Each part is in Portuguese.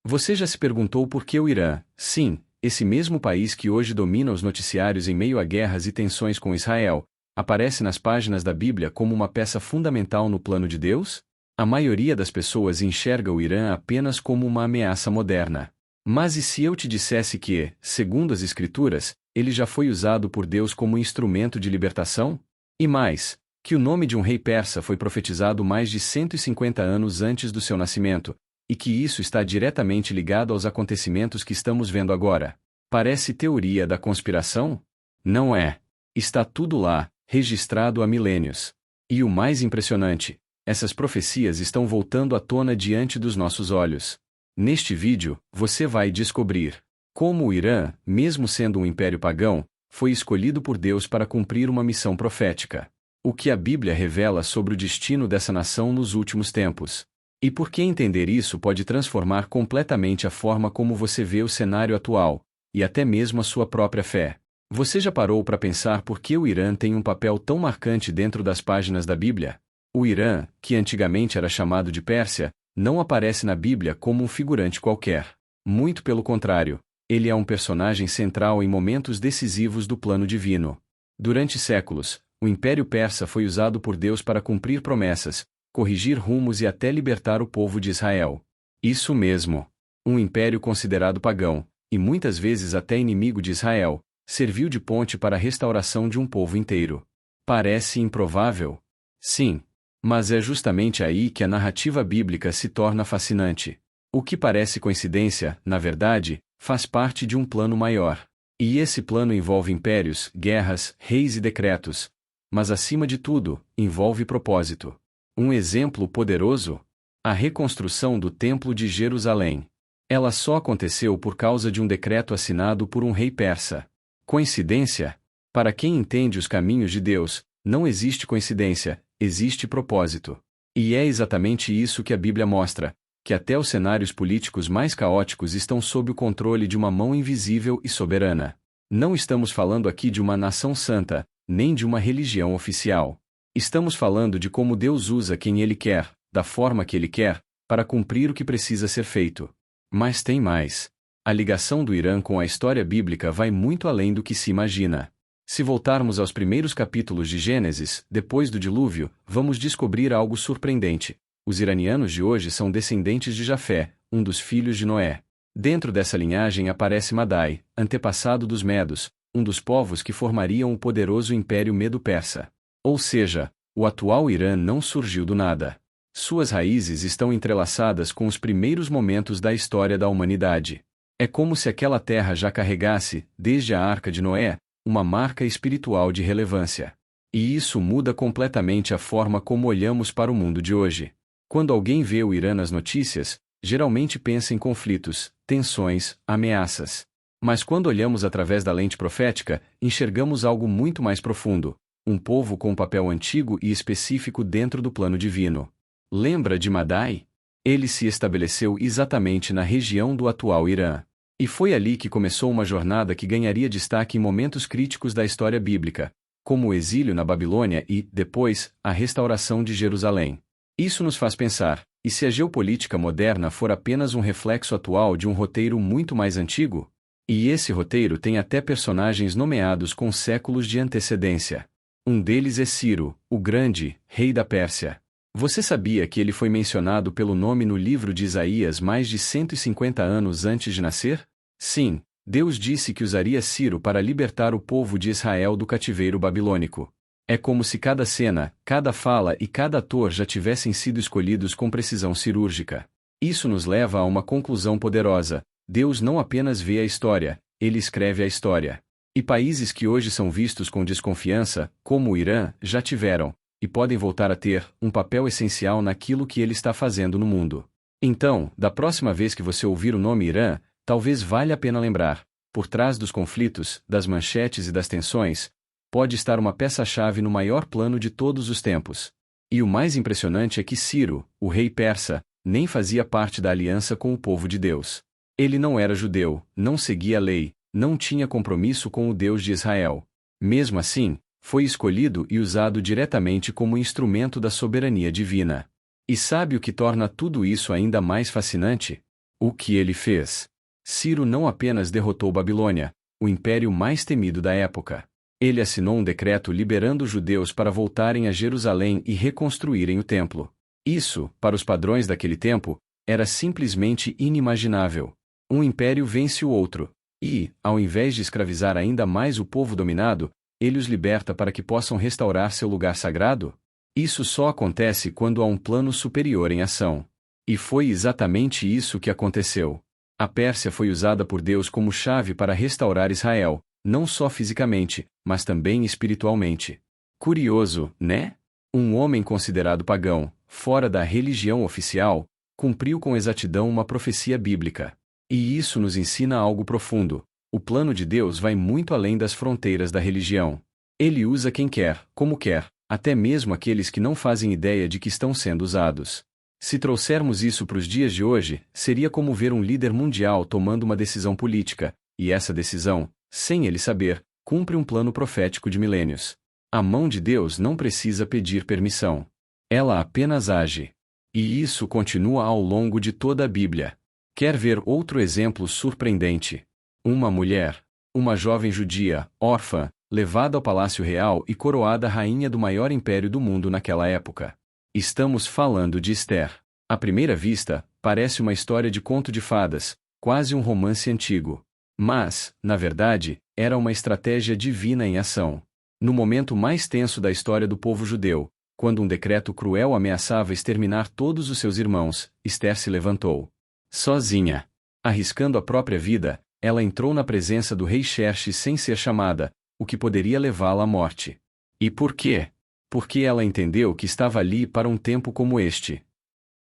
Você já se perguntou por que o Irã, sim, esse mesmo país que hoje domina os noticiários em meio a guerras e tensões com Israel, aparece nas páginas da Bíblia como uma peça fundamental no plano de Deus? A maioria das pessoas enxerga o Irã apenas como uma ameaça moderna. Mas e se eu te dissesse que, segundo as Escrituras, ele já foi usado por Deus como instrumento de libertação? E mais, que o nome de um rei persa foi profetizado mais de 150 anos antes do seu nascimento, e que isso está diretamente ligado aos acontecimentos que estamos vendo agora. Parece teoria da conspiração? Não é. Está tudo lá, registrado há milênios. E o mais impressionante, essas profecias estão voltando à tona diante dos nossos olhos. Neste vídeo, você vai descobrir como o Irã, mesmo sendo um império pagão, foi escolhido por Deus para cumprir uma missão profética. O que a Bíblia revela sobre o destino dessa nação nos últimos tempos. E por que entender isso pode transformar completamente a forma como você vê o cenário atual, e até mesmo a sua própria fé. Você já parou para pensar por que o Irã tem um papel tão marcante dentro das páginas da Bíblia? O Irã, que antigamente era chamado de Pérsia, não aparece na Bíblia como um figurante qualquer. Muito pelo contrário, ele é um personagem central em momentos decisivos do plano divino. Durante séculos, o Império Persa foi usado por Deus para cumprir promessas, corrigir rumos e até libertar o povo de Israel. Isso mesmo. Um império considerado pagão, e muitas vezes até inimigo de Israel, serviu de ponte para a restauração de um povo inteiro. Parece improvável? Sim. Mas é justamente aí que a narrativa bíblica se torna fascinante. O que parece coincidência, na verdade, faz parte de um plano maior. E esse plano envolve impérios, guerras, reis e decretos. Mas acima de tudo, envolve propósito. Um exemplo poderoso? A reconstrução do Templo de Jerusalém. Ela só aconteceu por causa de um decreto assinado por um rei persa. Coincidência? Para quem entende os caminhos de Deus, não existe coincidência, existe propósito. E é exatamente isso que a Bíblia mostra, que até os cenários políticos mais caóticos estão sob o controle de uma mão invisível e soberana. Não estamos falando aqui de uma nação santa, nem de uma religião oficial. Estamos falando de como Deus usa quem Ele quer, da forma que Ele quer, para cumprir o que precisa ser feito. Mas tem mais. A ligação do Irã com a história bíblica vai muito além do que se imagina. Se voltarmos aos primeiros capítulos de Gênesis, depois do dilúvio, vamos descobrir algo surpreendente. Os iranianos de hoje são descendentes de Jafé, um dos filhos de Noé. Dentro dessa linhagem aparece Madai, antepassado dos Medos, um dos povos que formariam o poderoso Império Medo-Persa. Ou seja, o atual Irã não surgiu do nada. Suas raízes estão entrelaçadas com os primeiros momentos da história da humanidade. É como se aquela terra já carregasse, desde a Arca de Noé, uma marca espiritual de relevância. E isso muda completamente a forma como olhamos para o mundo de hoje. Quando alguém vê o Irã nas notícias, geralmente pensa em conflitos, tensões, ameaças. Mas quando olhamos através da lente profética, enxergamos algo muito mais profundo. Um povo com um papel antigo e específico dentro do plano divino. Lembra de Madai? Ele se estabeleceu exatamente na região do atual Irã. E foi ali que começou uma jornada que ganharia destaque em momentos críticos da história bíblica, como o exílio na Babilônia e, depois, a restauração de Jerusalém. Isso nos faz pensar, e se a geopolítica moderna for apenas um reflexo atual de um roteiro muito mais antigo? E esse roteiro tem até personagens nomeados com séculos de antecedência. Um deles é Ciro, o Grande, rei da Pérsia. Você sabia que ele foi mencionado pelo nome no livro de Isaías mais de 150 anos antes de nascer? Sim, Deus disse que usaria Ciro para libertar o povo de Israel do cativeiro babilônico. É como se cada cena, cada fala e cada ator já tivessem sido escolhidos com precisão cirúrgica. Isso nos leva a uma conclusão poderosa: Deus não apenas vê a história, Ele escreve a história. E países que hoje são vistos com desconfiança, como o Irã, já tiveram, e podem voltar a ter, um papel essencial naquilo que ele está fazendo no mundo. Então, da próxima vez que você ouvir o nome Irã, talvez valha a pena lembrar, por trás dos conflitos, das manchetes e das tensões, pode estar uma peça-chave no maior plano de todos os tempos. E o mais impressionante é que Ciro, o rei persa, nem fazia parte da aliança com o povo de Deus. Ele não era judeu, não seguia a lei, não tinha compromisso com o Deus de Israel. Mesmo assim, foi escolhido e usado diretamente como instrumento da soberania divina. E sabe o que torna tudo isso ainda mais fascinante? O que ele fez? Ciro não apenas derrotou Babilônia, o império mais temido da época. Ele assinou um decreto liberando os judeus para voltarem a Jerusalém e reconstruírem o templo. Isso, para os padrões daquele tempo, era simplesmente inimaginável. Um império vence o outro, e, ao invés de escravizar ainda mais o povo dominado, ele os liberta para que possam restaurar seu lugar sagrado? Isso só acontece quando há um plano superior em ação. E foi exatamente isso que aconteceu. A Pérsia foi usada por Deus como chave para restaurar Israel, não só fisicamente, mas também espiritualmente. Curioso, né? Um homem considerado pagão, fora da religião oficial, cumpriu com exatidão uma profecia bíblica. E isso nos ensina algo profundo. O plano de Deus vai muito além das fronteiras da religião. Ele usa quem quer, como quer, até mesmo aqueles que não fazem ideia de que estão sendo usados. Se trouxermos isso para os dias de hoje, seria como ver um líder mundial tomando uma decisão política, e essa decisão, sem ele saber, cumpre um plano profético de milênios. A mão de Deus não precisa pedir permissão. Ela apenas age. E isso continua ao longo de toda a Bíblia. Quer ver outro exemplo surpreendente? Uma mulher, uma jovem judia, órfã, levada ao palácio real e coroada rainha do maior império do mundo naquela época. Estamos falando de Esther. À primeira vista, parece uma história de conto de fadas, quase um romance antigo. Mas, na verdade, era uma estratégia divina em ação. No momento mais tenso da história do povo judeu, quando um decreto cruel ameaçava exterminar todos os seus irmãos, Esther se levantou. Sozinha. Arriscando a própria vida, ela entrou na presença do rei Xerxes sem ser chamada, o que poderia levá-la à morte. E por quê? Porque ela entendeu que estava ali para um tempo como este.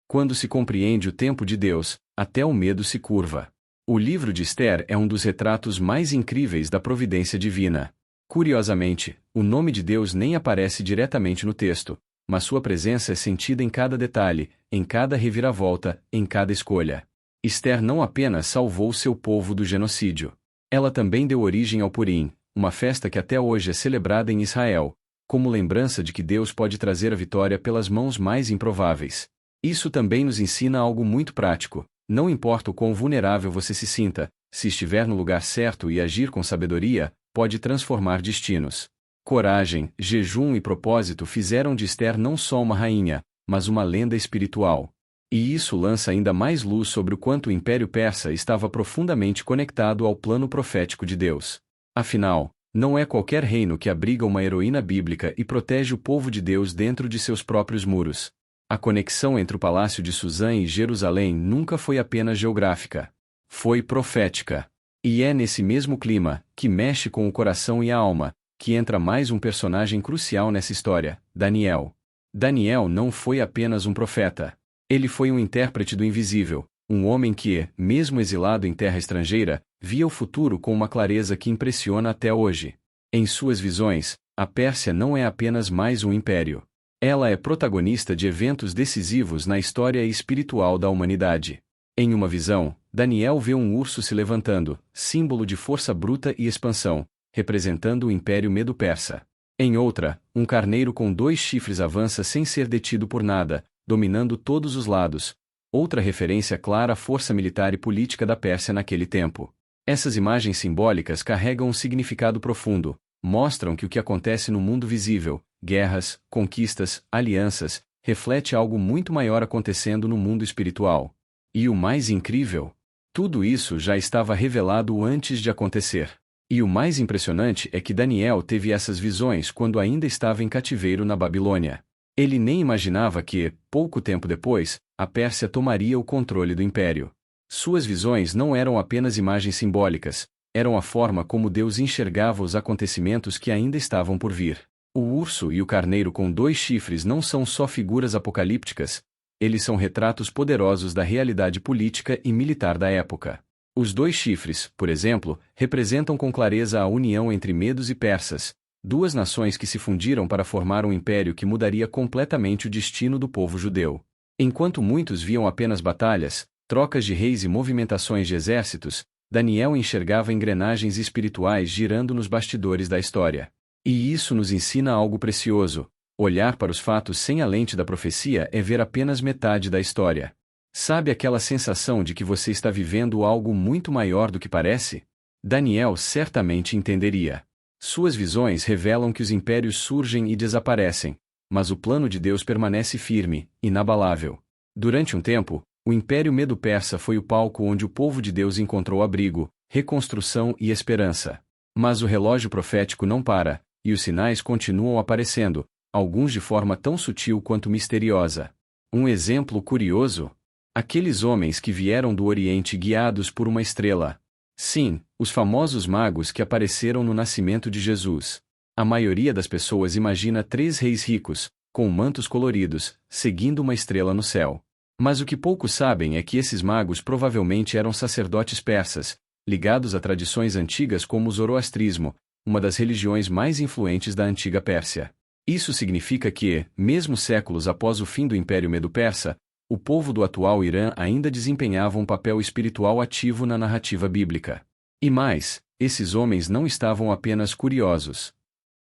Quando se compreende o tempo de Deus, até o medo se curva. O livro de Esther é um dos retratos mais incríveis da providência divina. Curiosamente, o nome de Deus nem aparece diretamente no texto, mas sua presença é sentida em cada detalhe, em cada reviravolta, em cada escolha. Esther não apenas salvou seu povo do genocídio. Ela também deu origem ao Purim, uma festa que até hoje é celebrada em Israel, como lembrança de que Deus pode trazer a vitória pelas mãos mais improváveis. Isso também nos ensina algo muito prático. Não importa o quão vulnerável você se sinta, se estiver no lugar certo e agir com sabedoria, pode transformar destinos. Coragem, jejum e propósito fizeram de Esther não só uma rainha, mas uma lenda espiritual. E isso lança ainda mais luz sobre o quanto o Império Persa estava profundamente conectado ao plano profético de Deus. Afinal, não é qualquer reino que abriga uma heroína bíblica e protege o povo de Deus dentro de seus próprios muros. A conexão entre o palácio de Suzã e Jerusalém nunca foi apenas geográfica. Foi profética. E é nesse mesmo clima, que mexe com o coração e a alma, que entra mais um personagem crucial nessa história, Daniel. Daniel não foi apenas um profeta. Ele foi um intérprete do invisível, um homem que, mesmo exilado em terra estrangeira, via o futuro com uma clareza que impressiona até hoje. Em suas visões, a Pérsia não é apenas mais um império. Ela é protagonista de eventos decisivos na história espiritual da humanidade. Em uma visão, Daniel vê um urso se levantando, símbolo de força bruta e expansão, representando o Império Medo-Persa. Em outra, um carneiro com 2 chifres avança sem ser detido por nada, dominando todos os lados, outra referência clara à força militar e política da Pérsia naquele tempo. Essas imagens simbólicas carregam um significado profundo, mostram que o que acontece no mundo visível, guerras, conquistas, alianças, reflete algo muito maior acontecendo no mundo espiritual. E o mais incrível? Tudo isso já estava revelado antes de acontecer. E o mais impressionante é que Daniel teve essas visões quando ainda estava em cativeiro na Babilônia. Ele nem imaginava que, pouco tempo depois, a Pérsia tomaria o controle do império. Suas visões não eram apenas imagens simbólicas, eram a forma como Deus enxergava os acontecimentos que ainda estavam por vir. O urso e o carneiro com 2 chifres não são só figuras apocalípticas, eles são retratos poderosos da realidade política e militar da época. Os 2 chifres, por exemplo, representam com clareza a união entre medos e persas, 2 nações que se fundiram para formar um império que mudaria completamente o destino do povo judeu. Enquanto muitos viam apenas batalhas, trocas de reis e movimentações de exércitos, Daniel enxergava engrenagens espirituais girando nos bastidores da história. E isso nos ensina algo precioso: olhar para os fatos sem a lente da profecia é ver apenas metade da história. Sabe aquela sensação de que você está vivendo algo muito maior do que parece? Daniel certamente entenderia. Suas visões revelam que os impérios surgem e desaparecem, mas o plano de Deus permanece firme, inabalável. Durante um tempo, o Império Medo-Persa foi o palco onde o povo de Deus encontrou abrigo, reconstrução e esperança. Mas o relógio profético não para, e os sinais continuam aparecendo, alguns de forma tão sutil quanto misteriosa. Um exemplo curioso? Aqueles homens que vieram do Oriente guiados por uma estrela. Sim, os famosos magos que apareceram no nascimento de Jesus. A maioria das pessoas imagina 3 reis ricos, com mantos coloridos, seguindo uma estrela no céu. Mas o que poucos sabem é que esses magos provavelmente eram sacerdotes persas, ligados a tradições antigas como o zoroastrismo, uma das religiões mais influentes da antiga Pérsia. Isso significa que, mesmo séculos após o fim do Império Medo-Persa, o povo do atual Irã ainda desempenhava um papel espiritual ativo na narrativa bíblica. E mais, esses homens não estavam apenas curiosos.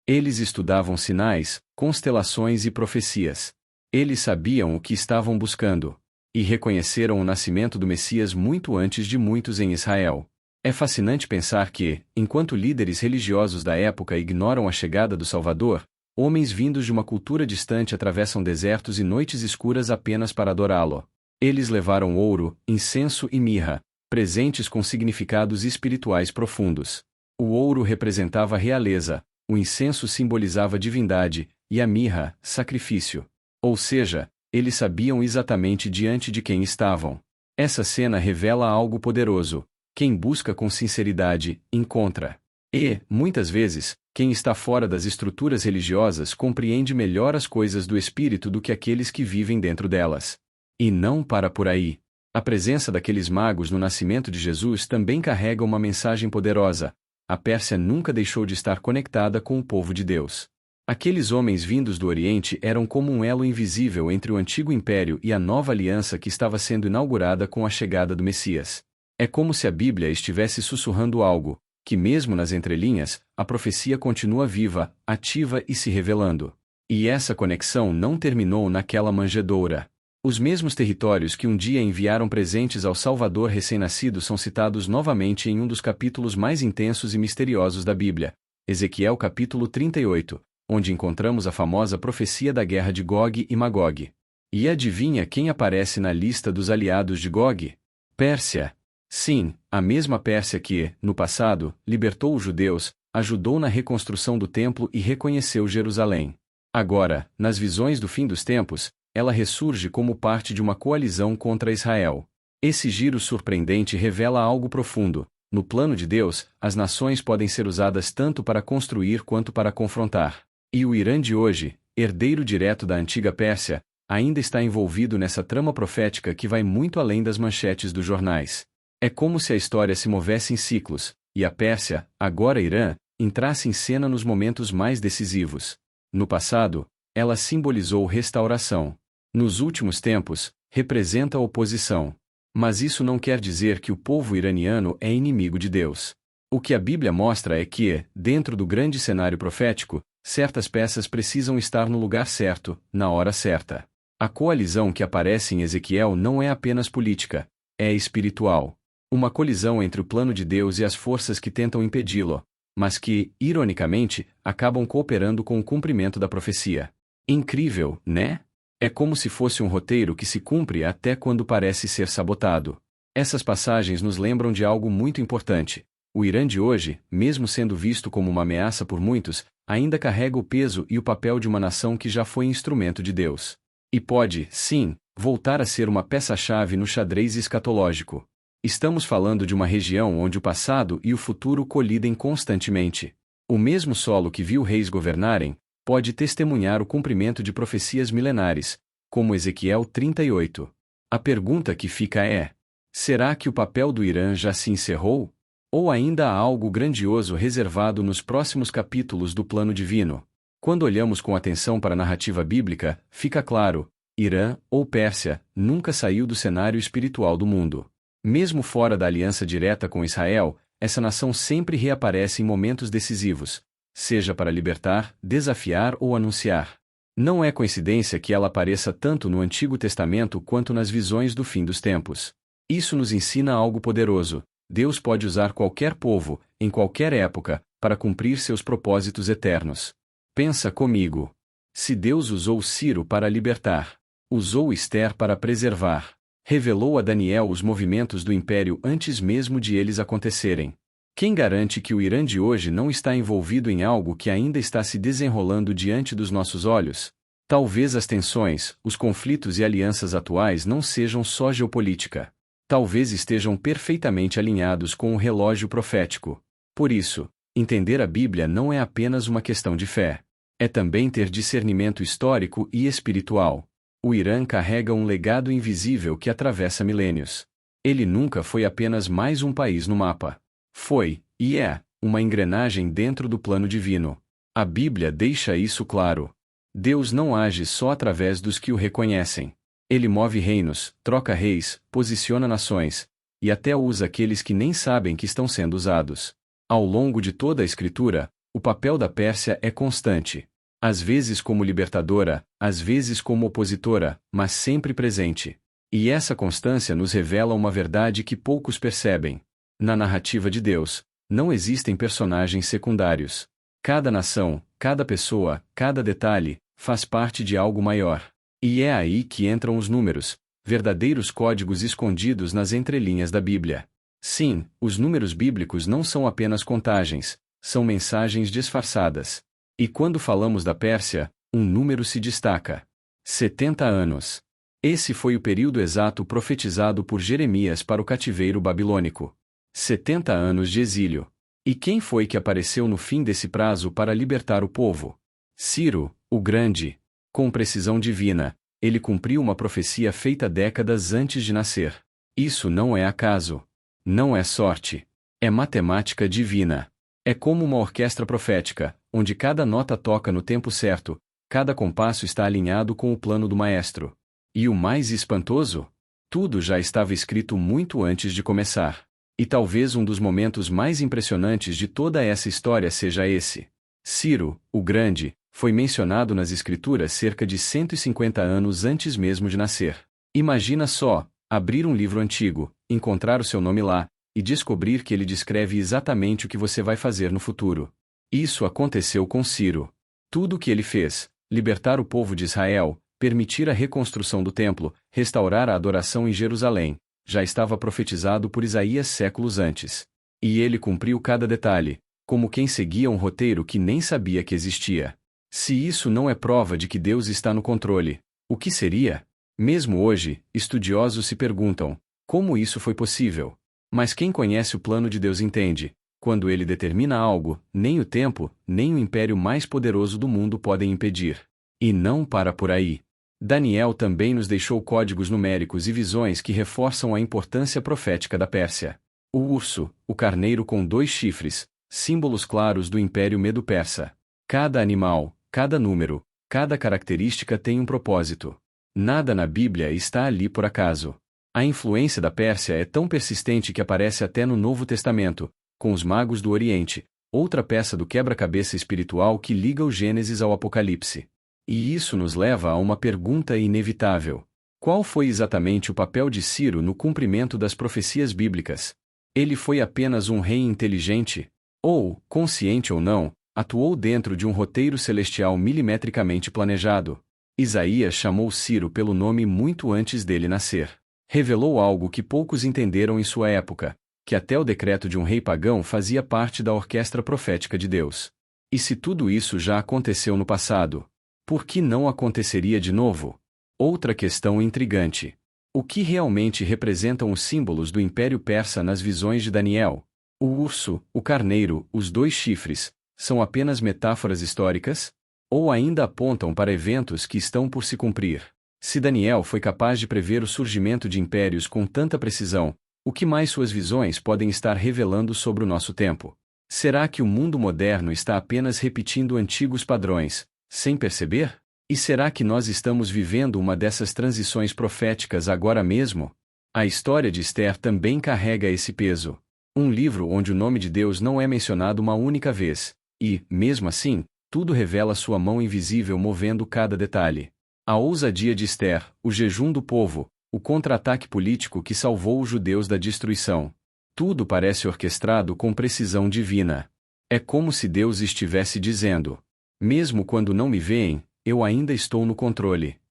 Eles estudavam sinais, constelações e profecias. Eles sabiam o que estavam buscando. E reconheceram o nascimento do Messias muito antes de muitos em Israel. É fascinante pensar que, enquanto líderes religiosos da época ignoram a chegada do Salvador, homens vindos de uma cultura distante atravessam desertos e noites escuras apenas para adorá-lo. Eles levaram ouro, incenso e mirra, presentes com significados espirituais profundos. O ouro representava realeza, o incenso simbolizava divindade, e a mirra, sacrifício. Ou seja, eles sabiam exatamente diante de quem estavam. Essa cena revela algo poderoso. Quem busca com sinceridade, encontra. E, muitas vezes, quem está fora das estruturas religiosas compreende melhor as coisas do espírito do que aqueles que vivem dentro delas. E não para por aí. A presença daqueles magos no nascimento de Jesus também carrega uma mensagem poderosa. A Pérsia nunca deixou de estar conectada com o povo de Deus. Aqueles homens vindos do Oriente eram como um elo invisível entre o antigo império e a nova aliança que estava sendo inaugurada com a chegada do Messias. É como se a Bíblia estivesse sussurrando algo, que mesmo nas entrelinhas, a profecia continua viva, ativa e se revelando. E essa conexão não terminou naquela manjedoura. Os mesmos territórios que um dia enviaram presentes ao Salvador recém-nascido são citados novamente em um dos capítulos mais intensos e misteriosos da Bíblia, Ezequiel capítulo 38, onde encontramos a famosa profecia da guerra de Gog e Magog. E adivinha quem aparece na lista dos aliados de Gog? Pérsia. Sim, a mesma Pérsia que, no passado, libertou os judeus, ajudou na reconstrução do templo e reconheceu Jerusalém. Agora, nas visões do fim dos tempos, ela ressurge como parte de uma coalizão contra Israel. Esse giro surpreendente revela algo profundo. No plano de Deus, as nações podem ser usadas tanto para construir quanto para confrontar. E o Irã de hoje, herdeiro direto da antiga Pérsia, ainda está envolvido nessa trama profética que vai muito além das manchetes dos jornais. É como se a história se movesse em ciclos, e a Pérsia, agora Irã, entrasse em cena nos momentos mais decisivos. No passado, ela simbolizou restauração. Nos últimos tempos, representa a oposição. Mas isso não quer dizer que o povo iraniano é inimigo de Deus. O que a Bíblia mostra é que, dentro do grande cenário profético, certas peças precisam estar no lugar certo, na hora certa. A coalizão que aparece em Ezequiel não é apenas política, é espiritual. Uma colisão entre o plano de Deus e as forças que tentam impedi-lo, mas que, ironicamente, acabam cooperando com o cumprimento da profecia. Incrível, né? É como se fosse um roteiro que se cumpre até quando parece ser sabotado. Essas passagens nos lembram de algo muito importante. O Irã de hoje, mesmo sendo visto como uma ameaça por muitos, ainda carrega o peso e o papel de uma nação que já foi instrumento de Deus. E pode, sim, voltar a ser uma peça-chave no xadrez escatológico. Estamos falando de uma região onde o passado e o futuro colidem constantemente. O mesmo solo que viu reis governarem, pode testemunhar o cumprimento de profecias milenares, como Ezequiel 38. A pergunta que fica é: será que o papel do Irã já se encerrou? Ou ainda há algo grandioso reservado nos próximos capítulos do plano divino? Quando olhamos com atenção para a narrativa bíblica, fica claro: Irã, ou Pérsia, nunca saiu do cenário espiritual do mundo. Mesmo fora da aliança direta com Israel, essa nação sempre reaparece em momentos decisivos, seja para libertar, desafiar ou anunciar. Não é coincidência que ela apareça tanto no Antigo Testamento quanto nas visões do fim dos tempos. Isso nos ensina algo poderoso: Deus pode usar qualquer povo, em qualquer época, para cumprir seus propósitos eternos. Pensa comigo. Se Deus usou Ciro para libertar, usou Ester para preservar, revelou a Daniel os movimentos do império antes mesmo de eles acontecerem, quem garante que o Irã de hoje não está envolvido em algo que ainda está se desenrolando diante dos nossos olhos? Talvez as tensões, os conflitos e alianças atuais não sejam só geopolítica. Talvez estejam perfeitamente alinhados com o relógio profético. Por isso, entender a Bíblia não é apenas uma questão de fé. É também ter discernimento histórico e espiritual. O Irã carrega um legado invisível que atravessa milênios. Ele nunca foi apenas mais um país no mapa. Foi, e é, uma engrenagem dentro do plano divino. A Bíblia deixa isso claro. Deus não age só através dos que o reconhecem. Ele move reinos, troca reis, posiciona nações, e até usa aqueles que nem sabem que estão sendo usados. Ao longo de toda a Escritura, o papel da Pérsia é constante. Às vezes como libertadora, às vezes como opositora, mas sempre presente. E essa constância nos revela uma verdade que poucos percebem. Na narrativa de Deus, não existem personagens secundários. Cada nação, cada pessoa, cada detalhe, faz parte de algo maior. E é aí que entram os números, verdadeiros códigos escondidos nas entrelinhas da Bíblia. Sim, os números bíblicos não são apenas contagens, são mensagens disfarçadas. E quando falamos da Pérsia, um número se destaca: 70 anos. Esse foi o período exato profetizado por Jeremias para o cativeiro babilônico. 70 anos de exílio. E quem foi que apareceu no fim desse prazo para libertar o povo? Ciro, o Grande. Com precisão divina, ele cumpriu uma profecia feita décadas antes de nascer. Isso não é acaso. Não é sorte. É matemática divina. É como uma orquestra profética, onde cada nota toca no tempo certo, cada compasso está alinhado com o plano do maestro. E o mais espantoso? Tudo já estava escrito muito antes de começar. E talvez um dos momentos mais impressionantes de toda essa história seja esse. Ciro, o Grande, foi mencionado nas Escrituras cerca de 150 anos antes mesmo de nascer. Imagina só, abrir um livro antigo, encontrar o seu nome lá, e descobrir que ele descreve exatamente o que você vai fazer no futuro. Isso aconteceu com Ciro. Tudo o que ele fez, libertar o povo de Israel, permitir a reconstrução do templo, restaurar a adoração em Jerusalém, já estava profetizado por Isaías séculos antes. E ele cumpriu cada detalhe, como quem seguia um roteiro que nem sabia que existia. Se isso não é prova de que Deus está no controle, o que seria? Mesmo hoje, estudiosos se perguntam: como isso foi possível? Mas quem conhece o plano de Deus entende: quando ele determina algo, nem o tempo, nem o império mais poderoso do mundo podem impedir. E não para por aí. Daniel também nos deixou códigos numéricos e visões que reforçam a importância profética da Pérsia. O urso, o carneiro com 2 chifres, símbolos claros do Império Medo-Persa. Cada animal, cada número, cada característica tem um propósito. Nada na Bíblia está ali por acaso. A influência da Pérsia é tão persistente que aparece até no Novo Testamento, com os magos do Oriente, outra peça do quebra-cabeça espiritual que liga o Gênesis ao Apocalipse. E isso nos leva a uma pergunta inevitável: qual foi exatamente o papel de Ciro no cumprimento das profecias bíblicas? Ele foi apenas um rei inteligente? Ou, consciente ou não, atuou dentro de um roteiro celestial milimetricamente planejado? Isaías chamou Ciro pelo nome muito antes dele nascer. Revelou algo que poucos entenderam em sua época, que até o decreto de um rei pagão fazia parte da orquestra profética de Deus. E se tudo isso já aconteceu no passado, por que não aconteceria de novo? Outra questão intrigante. O que realmente representam os símbolos do Império Persa nas visões de Daniel? O urso, o carneiro, os 2 chifres, são apenas metáforas históricas? Ou ainda apontam para eventos que estão por se cumprir? Se Daniel foi capaz de prever o surgimento de impérios com tanta precisão, o que mais suas visões podem estar revelando sobre o nosso tempo? Será que o mundo moderno está apenas repetindo antigos padrões, sem perceber? E será que nós estamos vivendo uma dessas transições proféticas agora mesmo? A história de Ester também carrega esse peso. Um livro onde o nome de Deus não é mencionado uma única vez, e, mesmo assim, Tudo revela sua mão invisível movendo cada detalhe. A ousadia de Esther, o jejum do povo, o contra-ataque político que salvou os judeus da destruição. Tudo parece orquestrado com precisão divina. É como se Deus estivesse dizendo: mesmo quando não me veem, eu ainda estou no controle.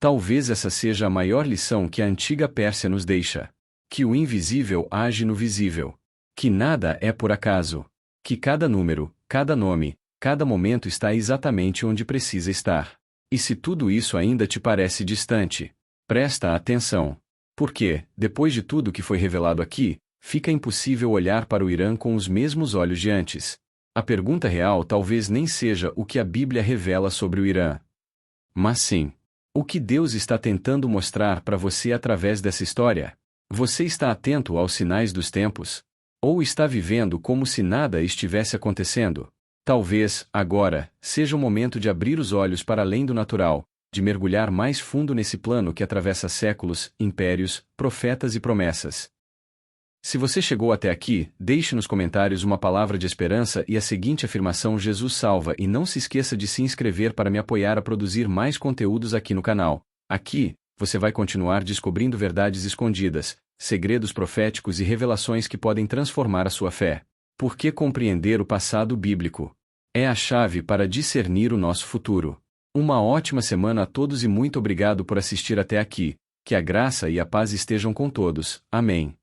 Talvez essa seja a maior lição que a antiga Pérsia nos deixa. Que o invisível age no visível. Que nada é por acaso. Que cada número, cada nome, cada momento está exatamente onde precisa estar. E se tudo isso ainda te parece distante, presta atenção. Porque, depois de tudo que foi revelado aqui, fica impossível olhar para o Irã com os mesmos olhos de antes. A pergunta real talvez nem seja o que a Bíblia revela sobre o Irã, mas sim, o que Deus está tentando mostrar para você através dessa história. Você está atento aos sinais dos tempos? Ou está vivendo como se nada estivesse acontecendo? Talvez, agora, seja o momento de abrir os olhos para além do natural, de mergulhar mais fundo nesse plano que atravessa séculos, impérios, profetas e promessas. Se você chegou até aqui, deixe nos comentários uma palavra de esperança e a seguinte afirmação: Jesus salva, e não se esqueça de se inscrever para me apoiar a produzir mais conteúdos aqui no canal. Aqui, você vai continuar descobrindo verdades escondidas, segredos proféticos e revelações que podem transformar a sua fé. Porque compreender o passado bíblico é a chave para discernir o nosso futuro. Uma ótima semana a todos e muito obrigado por assistir até aqui. Que a graça e a paz estejam com todos. Amém.